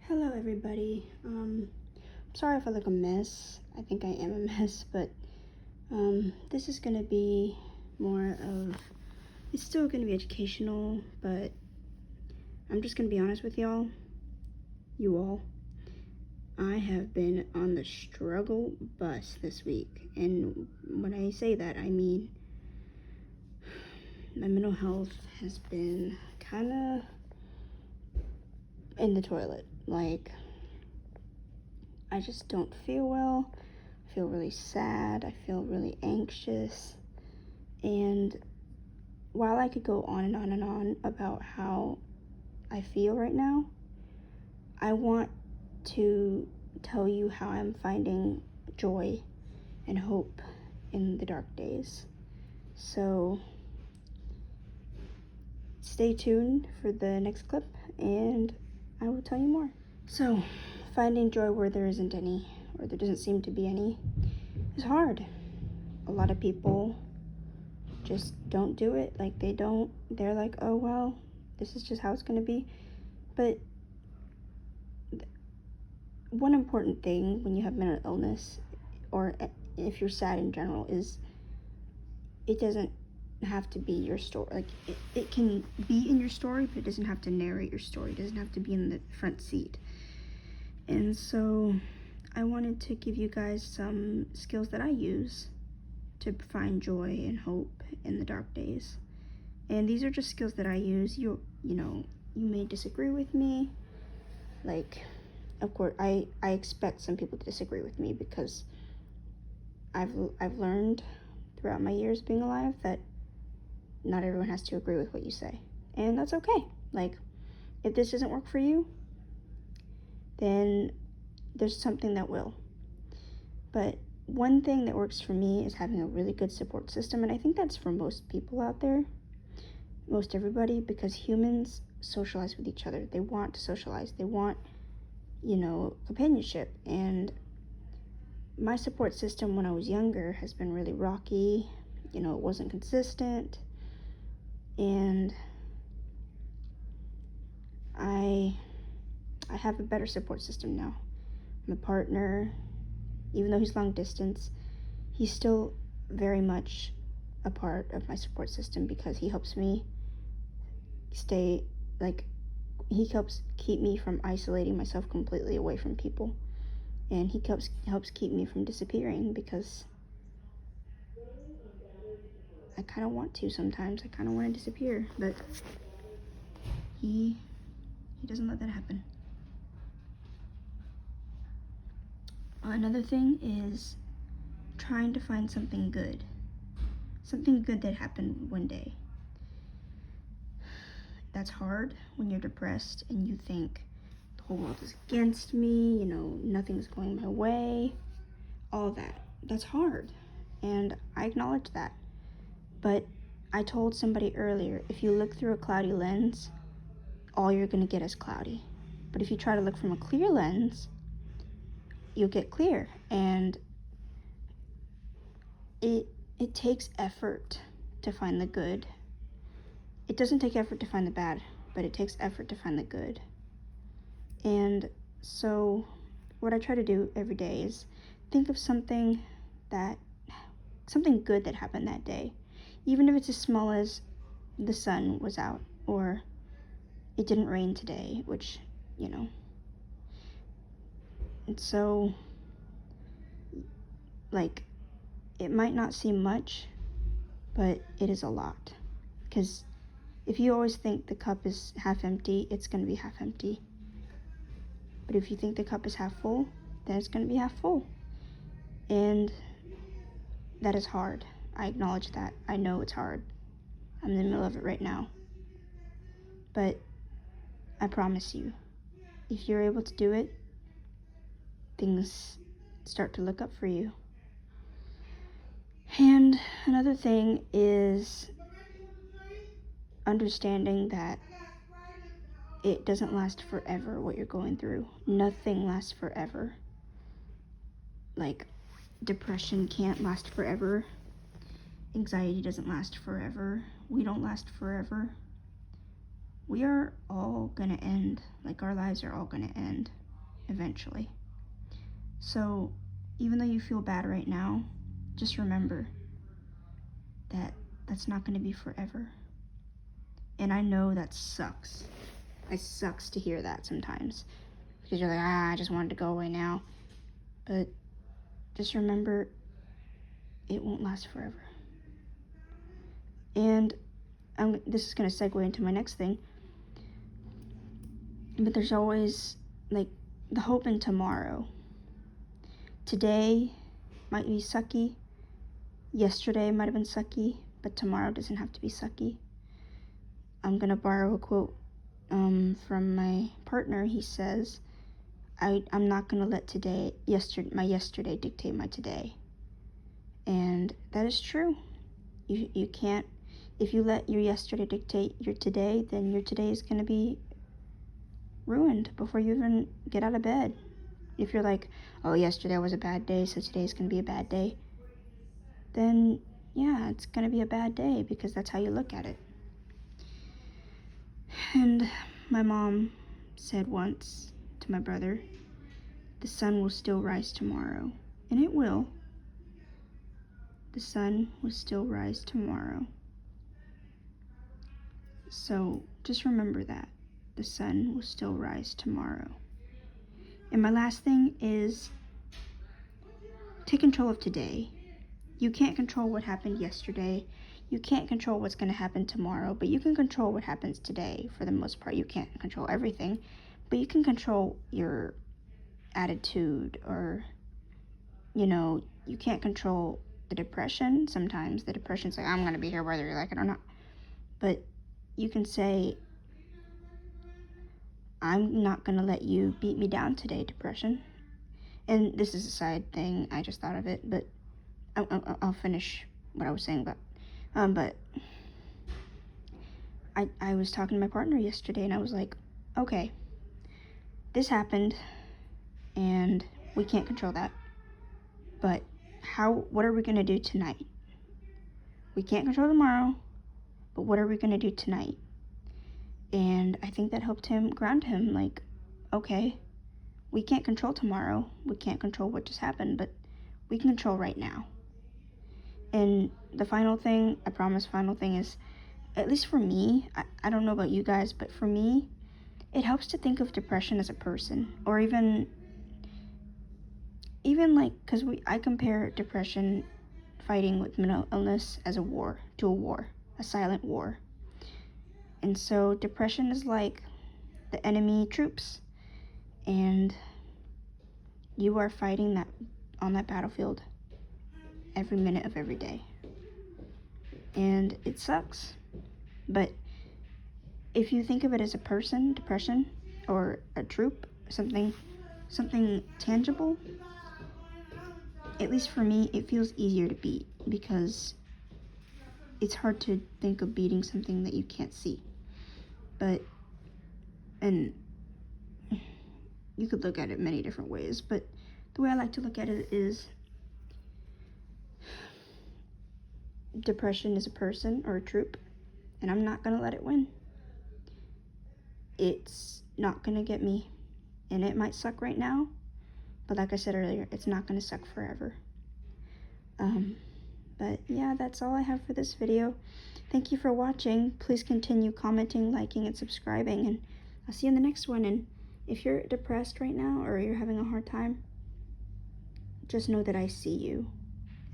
Hello everybody. Sorry if I look a mess. I think I am a mess, but this is gonna be more of, it's still gonna be educational, but I'm just gonna be honest with y'all, you all. I have been on the struggle bus this week, and when I say that, I mean my mental health has been kind of in the toilet. Like, I just don't feel well. I feel really sad. I feel really anxious. And while I could go on and on and on about how I feel right now, I want to tell you how I'm finding joy and hope in the dark days. So stay tuned for the next clip and I will tell you more. So, finding joy where there isn't any, or there doesn't seem to be any, is hard. A lot of people just don't do it. Like, they're like, oh well, this is just how it's gonna be. But one important thing when you have mental illness, or if you're sad in general, is it doesn't have to be your story. Like, it can be in your story, but it doesn't have to narrate your story. It doesn't have to be in the front seat. And so I wanted to give you guys some skills that I use to find joy and hope in the dark days. And these are just skills that I use. You may disagree with me. Like, of course, I expect some people to disagree with me because I've learned throughout my years being alive that not everyone has to agree with what you say. And that's okay. Like, if this doesn't work for you, then there's something that will. But one thing that works for me is having a really good support system, and I think that's for most people out there, most everybody, because humans socialize with each other. They want to socialize. They want, companionship. And my support system when I was younger has been really rocky. It wasn't consistent. And I have a better support system now. My partner, even though he's long distance, he's still very much a part of my support system because he helps me he helps keep me from isolating myself completely away from people. And he helps keep me from disappearing because I kind of want to sometimes. I kind of want to disappear, but he doesn't let that happen. Another thing is trying to find something good that happened one day. That's hard when you're depressed and you think the whole world is against me, nothing's going my way, all that. That's hard, and I acknowledge that. But I told somebody earlier, if you look through a cloudy lens, all you're gonna get is cloudy. But if you try to look from a clear lens, you'll get clear. And it takes effort to find the good. It doesn't take effort to find the bad, but it takes effort to find the good. And so what I try to do every day is think of something good that happened that day. Even if it's as small as the sun was out, or it didn't rain today, which, And so, it might not seem much, but it is a lot. Because if you always think the cup is half empty, it's going to be half empty. But if you think the cup is half full, then it's going to be half full. And that is hard. I acknowledge that. I know it's hard. I'm in the middle of it right now. But I promise you, if you're able to do it, things start to look up for you. And another thing is understanding that it doesn't last forever what you're going through. Nothing lasts forever. Like, depression can't last forever. Anxiety doesn't last forever. We don't last forever. we are all gonna end. Like, our lives are all gonna end eventually. So even though you feel bad right now, just remember that that's not gonna be forever. And I know that sucks. It sucks to hear that sometimes, because you're like, I just wanted to go away now. But just remember, it won't last forever. And this is going to segue into my next thing. But there's always, like, the hope in tomorrow. Today might be sucky. Yesterday might have been sucky. But tomorrow doesn't have to be sucky. I'm going to borrow a quote from my partner. He says, I'm not going to let my yesterday dictate my today. And that is true. You can't, if you let your yesterday dictate your today, then your today is going to be ruined before you even get out of bed. If you're like, oh, yesterday was a bad day, so today's going to be a bad day, then yeah, it's going to be a bad day, because that's how you look at it. And my mom said once to my brother, the sun will still rise tomorrow. And it will. The sun will still rise tomorrow. So just remember that. The sun will still rise tomorrow. And my last thing is, take control of today. You can't control what happened yesterday. You can't control what's going to happen tomorrow, but you can control what happens today for the most part. You can't control everything, but you can control your attitude, or, you can't control the depression. Sometimes the depression's like, I'm going to be here whether you like it or not. But you can say, I'm not going to let you beat me down today, depression. And this is a side thing, I just thought of it, but I'll finish what I was saying about. But I was talking to my partner yesterday, and I was like, okay, this happened, and we can't control that. But what are we going to do tonight? We can't control tomorrow, but what are we going to do tonight? And I think that helped ground him, like, okay, we can't control tomorrow. We can't control what just happened, but we can control right now. And the final thing is, at least for me, I don't know about you guys, but for me, it helps to think of depression as a person, or even like, because I compare depression, fighting with mental illness, as a silent war. And so depression is like the enemy troops, and you are fighting that on that battlefield every minute of every day. And it sucks. But if you think of it as a person, depression, or a troop, something tangible, at least for me, it feels easier to beat, because it's hard to think of beating something that you can't see. And you could look at it many different ways, but the way I like to look at it is, depression is a person or a troop, and I'm not gonna let it win. It's not gonna get me, and it might suck right now, but like I said earlier, it's not gonna suck forever. But yeah, that's all I have for this video. Thank you for watching. Please continue commenting, liking, and subscribing, and I'll see you in the next one. And if you're depressed right now, or you're having a hard time, just know that I see you,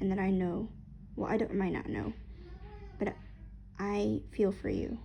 and that I know, well, might not know, but I feel for you.